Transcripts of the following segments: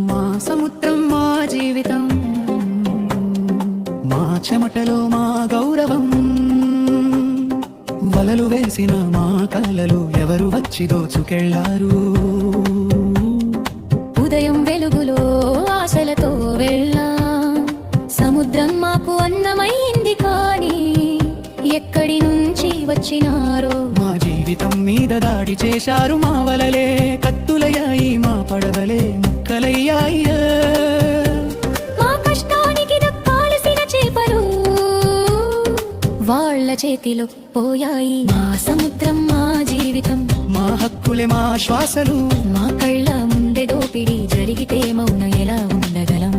మా సముద్రం మా జీవితం, మా చెమటలో మా గౌరవం. వలలు వేసిన మా కళ్ళలు ఎవరు వచ్చి దోచుకెళ్లారు. ఉదయం వెలుగులో ఆశలతో వెళ్ళా, సముద్రం మాకు అన్నమైంది కానీ ఎక్కడి నుంచి వచ్చినారో. మా జీవితం మీద దాడి చేశారు, మా వలలే కత్తులయ్యాయి, మా పడవలే ముక్కలయ్యాయి. మా కష్టానికి దక్కాల్సిన చేపలు వాళ్ళ చేతిలో పోయాయి. మా సముద్రం మా జీవితం, మా హక్కులే మా శ్వాసలు. మా కళ్ళ ముందే దోపిడీ జరిగితే మౌన ఎలా ఉండగలం.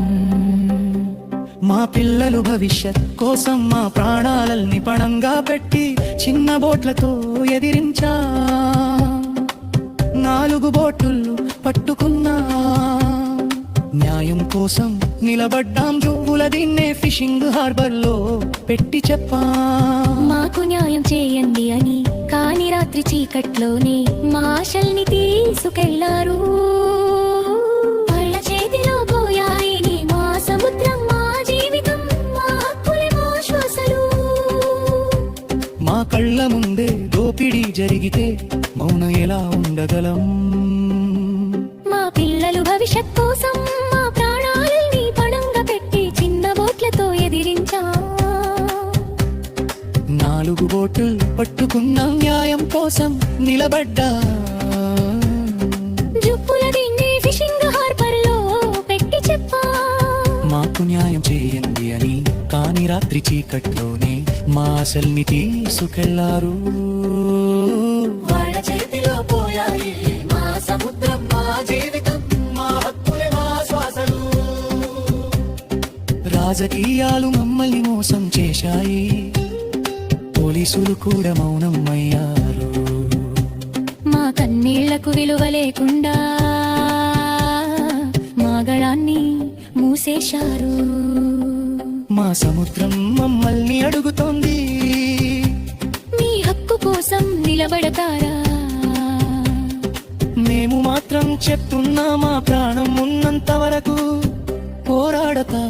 మా పిల్లలు భవిష్యత్ కోసం మా ప్రాణాలని పణంగా పెట్టి చిన్న బోట్లతో ఎదిరించా. 4 బోటులు పట్టుకున్నా, న్యాయం కోసం నిలబడ్డాం. జువ్వుల దీన్నే ఫిషింగ్ హార్బర్ లో పెట్టి చెప్పా. మాకు న్యాయం చేయండి అని, కాని రాత్రి చీకట్లోనే మా ఆశల్ని తీసుకెళ్లారు. వాళ్ళ చేతిలో పోయాయి మా సముద్రం మా జీవితం, మా హక్కులే మా శ్వాసలు. మా కళ్ళ ముందే దోపిడీ జరిగితే మౌన ఎలా ఉండగలం. మా పిల్లలు భవిష్యత్ కోసం మా ప్రాణాలని పణంగా పెట్టి చిన్న బోట్లతో ఎదిరించా. 4 బోట్లు పట్టుకున్న న్యాయం కోసం నిలబడ్డా. జుప్పుల దీన్ని ఫిషింగ్ హార్బర్ లో పెట్టి చెప్పా. మాకు న్యాయం చేయండి అని, కాని రాత్రి చీకట్లోనే మా ఆశల్ని తీసుకెళ్లారు. వాళ్ళ చేతిలో పోయాయి మా సముద్రం మా జీవితం, మా హక్కులే మా శ్వాసలు. రాజకీయాలు మమ్మల్ని మోసం చేశాయి, పోలీసులు కూడా మౌనం అయ్యారు. మా కన్నీళ్లకు విలువ లేకుండా మా గళాన్ని మూసేశారు. మా సముద్రం మమ్మల్ని అడుగుతోంది, మీ హక్కు కోసం నిలబడతారా. మేము మాత్రం చెప్తున్నా, మా ప్రాణం ఉన్నంత వరకు పోరాడతా.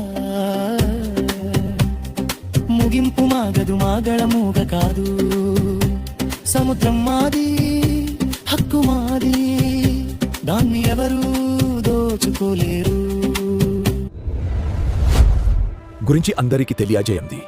ముగింపు మాగదు, మాగళ మూగ కాదు. సముద్రం మాది, హక్కు మాది, దాన్ని ఎవరు దోచుకోలేరు. గురించి అందరికీ తెలియజేయండి.